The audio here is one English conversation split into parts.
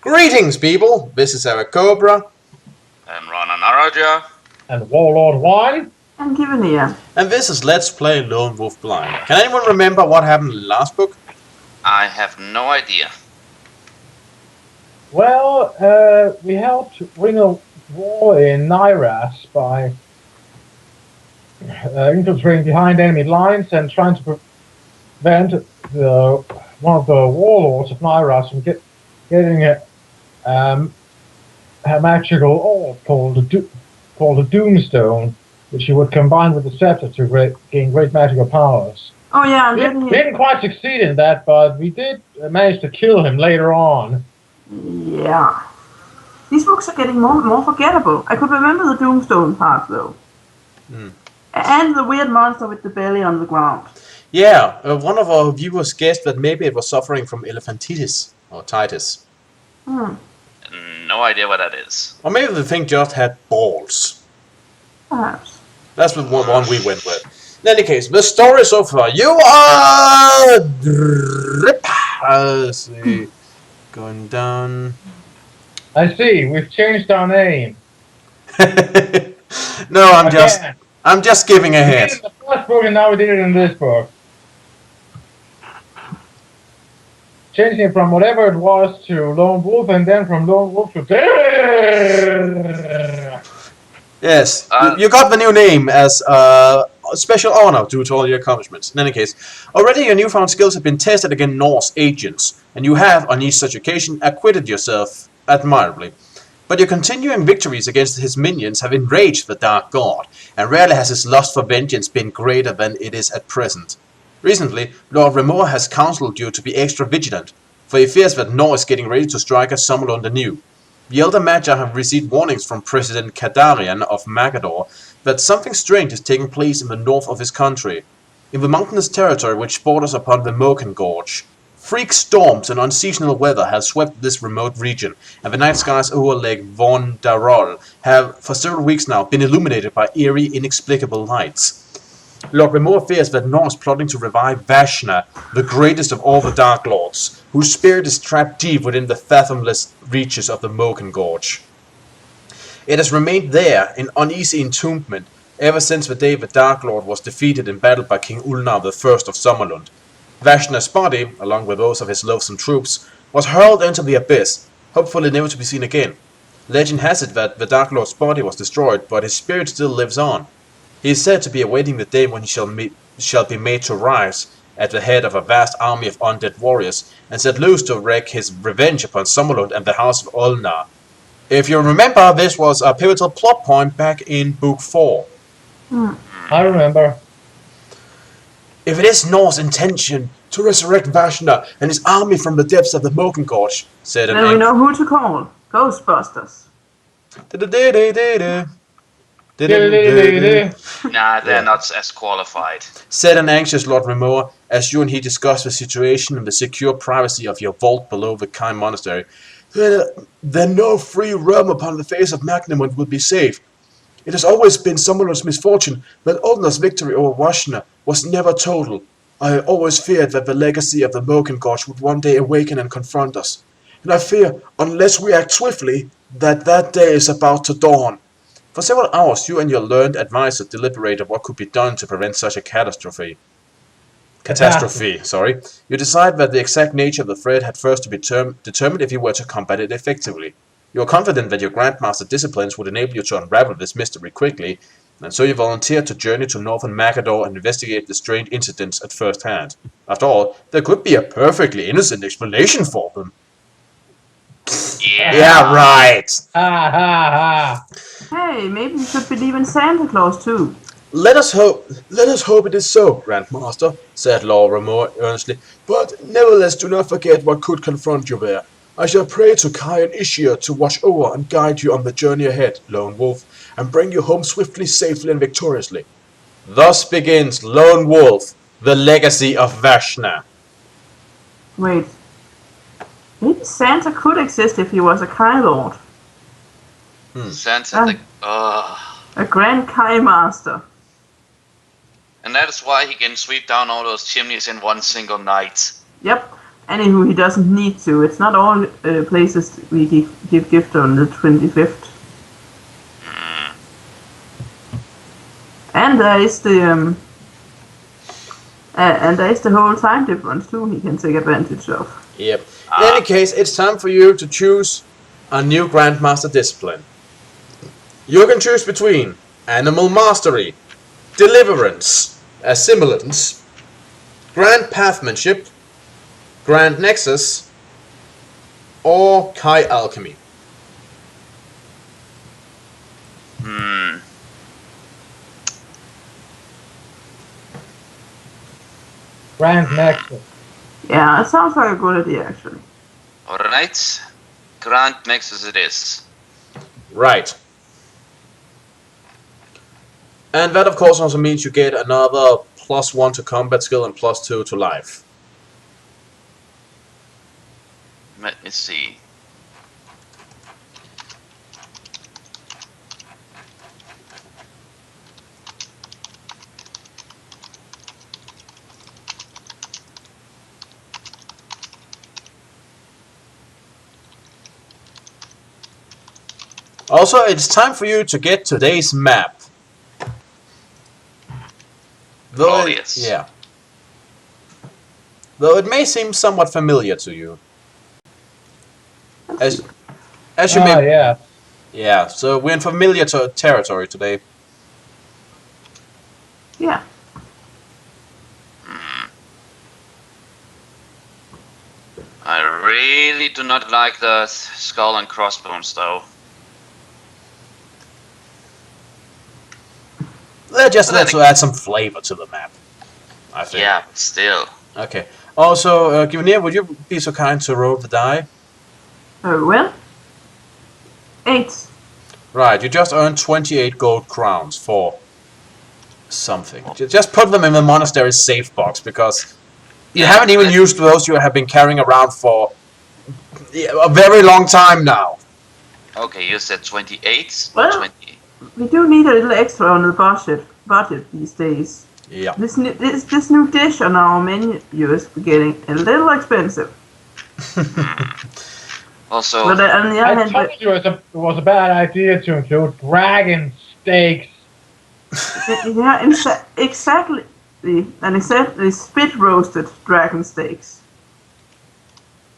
Greetings, people! This is Eric Cobra. And Rana Naraja. And Warlord Wine. And Giveneer. And this is Let's Play Lone Wolf Blind. Can anyone remember what happened in the last book? I have no idea. Well, we helped win a war in Nyras by infiltrating behind enemy lines and trying to prevent one of the warlords of Nyras from getting a magical orb called the Doomstone, which he would combine with the scepter to gain great magical powers. Oh yeah, We didn't quite succeed in that, but we did manage to kill him later on. Yeah. These books are getting more forgettable. I could remember the Doomstone part though. And the weird monster with the belly on the ground. Yeah, one of our viewers guessed that maybe it was suffering from elephantitis or titis. No idea what that is. Or maybe the thing just had balls. Perhaps. That's the one we went with. In any case, the story so far. You are... Let's see. Going down... I see, we've changed our name. No, I'm just giving a We did hint. it in the first book and now we did it in this book. Changing it from whatever it was to Lone Wolf and then from Lone Wolf to... Yes, you got the new name as a special honor due to all your accomplishments. In any case, already your newfound skills have been tested against Norse agents, and you have, on each such occasion, acquitted yourself admirably. But your continuing victories against his minions have enraged the Dark God, and rarely has his lust for vengeance been greater than it is at present. Recently, Lord Remor has counseled you to be extra vigilant, for he fears that Nor is getting ready to strike at Summerlund anew. The Elder Magi have received warnings from President Kadarian of Magador that something strange is taking place in the north of his country. In the mountainous territory which borders upon the Moken Gorge, freak storms and unseasonal weather have swept this remote region, and the night skies over Lake Von Darol have, for several weeks now, been illuminated by eerie, inexplicable lights. Lord Remor fears that Nor is plotting to revive Vashna, the greatest of all the Dark Lords, whose spirit is trapped deep within the fathomless reaches of the Moken Gorge. It has remained there in uneasy entombment ever since the day the Dark Lord was defeated in battle by King Ulnar I of Summerlund. Vashna's body, along with those of his loathsome troops, was hurled into the abyss, hopefully never to be seen again. Legend has it that the Dark Lord's body was destroyed, but his spirit still lives on. He is said to be awaiting the day when he shall be made to rise at the head of a vast army of undead warriors and set loose to wreak his revenge upon Summerlund and the House of Ulnar. If you remember, this was a pivotal plot point back in Book 4. I remember. If it is Nor's intention to resurrect Vashna and his army from the depths of the Moken Gorge, said an Then we know who to call. Ghostbusters. Nah, they're not as qualified. Said an anxious Lord Remor, as you and he discussed the situation in the secure privacy of your vault below the Kine Monastery. Then no free realm upon the face of Magnamund will be safe. It has always been someone's misfortune that Ulnar's victory over Vashna was never total. I always feared that the legacy of the Moken Gorge would one day awaken and confront us. And I fear, unless we act swiftly, that day is about to dawn. For several hours, you and your learned advisor deliberated what could be done to prevent such a catastrophe. You decide that the exact nature of the threat had first to be determined if you were to combat it effectively. You are confident that your Grandmaster disciplines would enable you to unravel this mystery quickly, and so you volunteer to journey to northern Magador and investigate the strange incidents at first hand. After all, there could be a perfectly innocent explanation for them. Yeah, right. Ha ha ha. Hey, maybe we should believe in Santa Claus too. Let us hope it is so, Grandmaster, said Lord Remor earnestly, but nevertheless do not forget what could confront you there. I shall pray to Kai and Ishir to watch over and guide you on the journey ahead, Lone Wolf, and bring you home swiftly, safely, and victoriously. Thus begins Lone Wolf, the legacy of Vashna. Wait. Maybe Santa could exist if he was a Kai Lord. Santa, A Grand Kai Master. and that is why he can sweep down all those chimneys in one single night. Yep. Anywho, he doesn't need to. It's not all places we give gift on the 25th. And there is the whole time difference too. He can take advantage of. Yep. In any case, it's time for you to choose a new Grandmaster discipline. You can choose between Animal Mastery, Deliverance, Assimilance, Grand Pathmanship, Grand Nexus, or Kai Alchemy. Grand Nexus. Yeah, it sounds like a good idea actually. Alright. Grand Nexus it is. Right. And that of course also means you get another +1 to combat skill and +2 to life. Let me see. Also, it's time for you to get today's map. Though Yes. Yeah. Though it may seem somewhat familiar to you. As you may... Yeah. Yeah, so we're in familiar territory today. Yeah. I really do not like the skull and crossbones though. They're just there to add some flavor to the map, I think. Yeah, but still. Okay. Also, Givnir, would you be so kind to roll the die? Well. 8. Right, you just earned 28 gold crowns for something. Just put them in the monastery's safe box, because you haven't even used those you have been carrying around for a very long time now. Okay, you said 28? Well- 20. We do need a little extra on the budget these days. Yeah. This new dish on our menu is getting a little expensive. Also, But on the other I hand, told you it was a bad idea to include dragon steaks. yeah, exactly, and exactly spit roasted dragon steaks.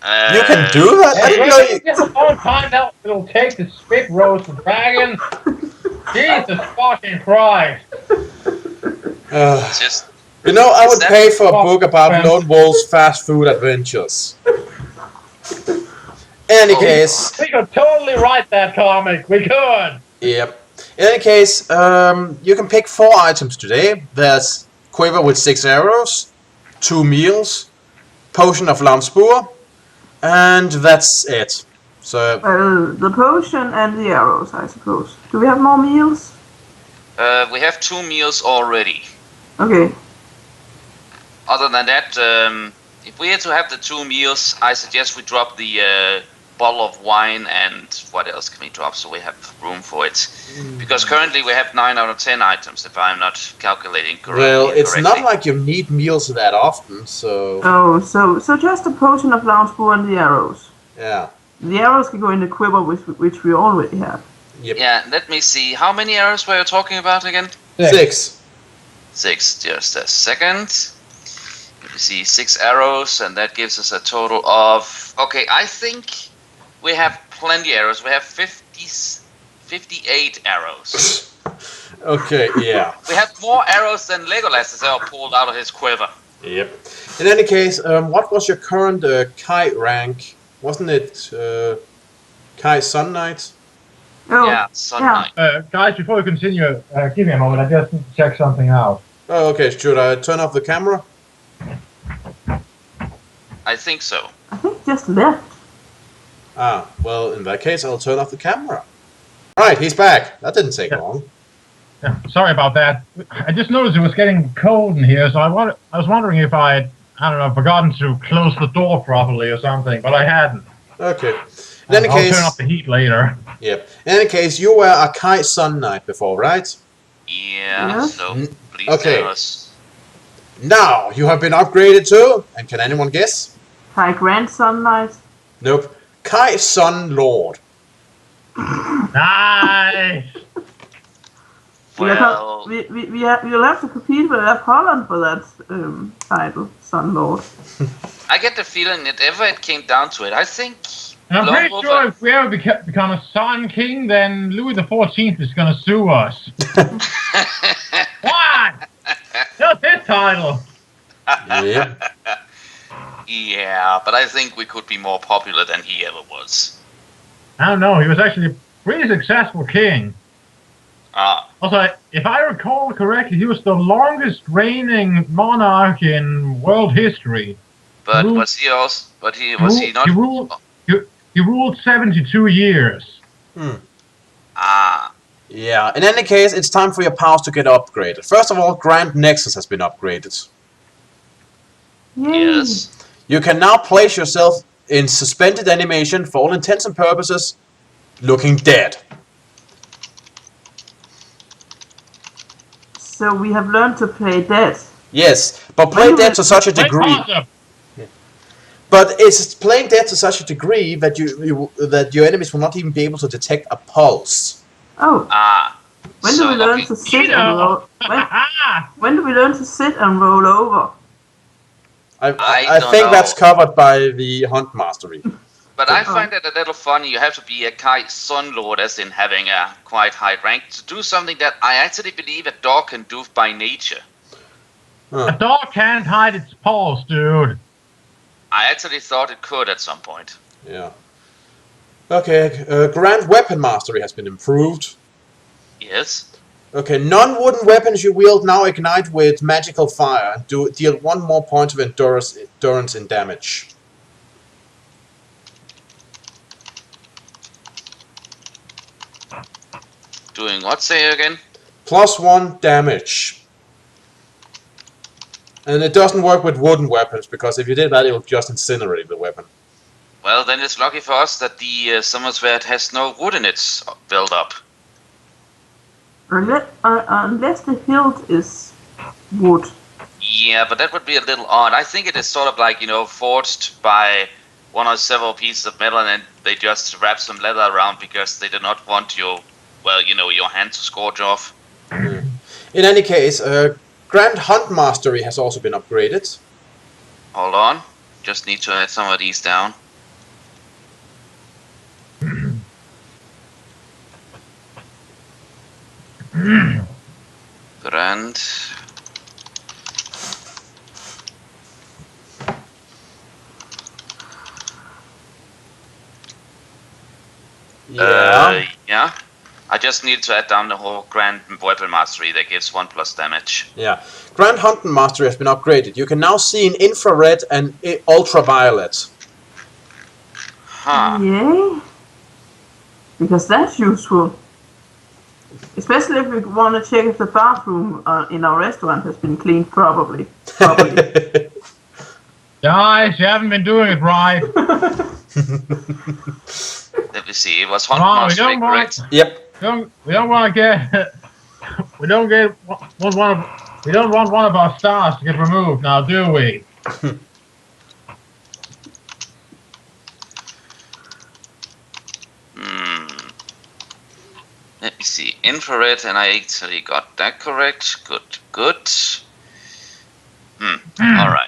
You can do that? I didn't know you... Don't find out it'll take to spit roast the dragon. Jesus fucking Christ. just You know, I would that- pay for a book about Well- Lone Wolf's fast food adventures. Any case... We could totally write that comic. We could. Yep. In any case, you can pick 4 items today. There's quiver with 6 arrows, 2 meals, potion of Lamspur, and that's it. So, The potion and the arrows, I suppose. Do we have more meals? we have 2 meals already. Okay. Other than that, if we had to have the 2 meals, I suggest we drop the bottle of wine and what else can we drop so we have room for it. Because currently we have 9 out of 10 items if I'm not calculating correctly. well, it's not like you need meals that often, so... Oh, so just a potion of Lamspur and the arrows. Yeah. The arrows can go in the quiver, which we already have. Yep. Yeah, let me see. How many arrows were you talking about again? 6. 6, just a second. Let me see, 6 arrows, and that gives us a total of... Okay, I think we have plenty arrows. We have 58 arrows. Okay, yeah. We have more arrows than Legolas has ever pulled out of his quiver. Yep. In any case, what was your current Kai rank? Wasn't it Kai Sun Knight? Oh, Yeah, Sun yeah. Knight. Guys, before we continue, give me a moment. I just need to check something out. Oh, okay. Should I turn off the camera? I think so. I think just left. Ah, well, in that case, I'll turn off the camera. Right, he's back. That didn't take long. Yeah, sorry about that. I just noticed it was getting cold in here, so I was wondering if I don't know, forgotten to close the door properly or something, but I hadn't. Okay. In any I'll case, turn off the heat later. yep. In any case, you were a Kai Sun Knight before, right? Yeah, Yeah. so please Okay. tell us. Now you have been upgraded to, and can anyone guess? Kai Grandson Knight. Nope. Kai Sun Lord. Nice. Well, We'll have to compete with Holland for that title, Sun Lord. I get the feeling that if it came down to it, I think And I'm Lone pretty Wolf- sure if we ever become a Sun King, then Louis XIV is gonna sue us. What? Just his title. Yep. Yeah, but I think we could be more popular than he ever was. I don't know. He was actually a pretty successful king. Ah, Also, if I recall correctly, he was the longest reigning monarch in world history. but Ruled- was he also? But was he not? He ruled 72 years. Ah, Yeah. In any case, it's time for your powers to get upgraded. First of all, Grand Nexus has been upgraded. Yay. yes. You can now place yourself in suspended animation for all intents and purposes, looking dead. So we have learned to play dead. Yes, but play dead to such a degree. Awesome. But it's playing dead to such a degree that that your enemies will not even be able to detect a pulse. Oh, Ah. when so, do we learn okay. to sit and roll? Ah, When do we learn to sit and roll over? I don't think know. that's covered by the Hunt Mastery. But I find it a little funny. You have to be a Kai Sun Lord, as in having a quite high rank, to do something that I actually believe a dog can do by nature. a dog can't hide its paws, dude. I actually thought it could at some point. Yeah. Okay, Grand Weapon Mastery has been improved. Yes. Okay, non-wooden weapons you wield now ignite with magical fire and deal 1 more point of endurance in damage. Doing what, say again? +1 damage. And it doesn't work with wooden weapons, because if you did that, it would just incinerate the weapon. Well, then it's lucky for us that the Summersword has no wood in its build up. Unless the hilt is wood. Yeah, but that would be a little odd. I think it is sort of like, forged by one or several pieces of metal, and then they just wrap some leather around because they do not want your hand to scorch off. In any case, Grand Hunt Mastery has also been upgraded. Hold on. Just need to add some of these down. Grand. Yeah. I just need to add down the whole Grand Weapon Mastery that gives 1+ damage. Yeah. Grand Hunting Mastery has been upgraded. You can now see in infrared and ultraviolet. Huh. Yay. Because that's useful. Especially if we want to check if the bathroom in our restaurant has been cleaned properly. Guys, you haven't been doing it right. Let me see. It was Hunt Come on, we Mastery, don't want- correct? Yep. We don't want to get. We don't want one of our stars to get removed now, do we? Let me see. Infrared, and I actually got that correct. Good. Alright.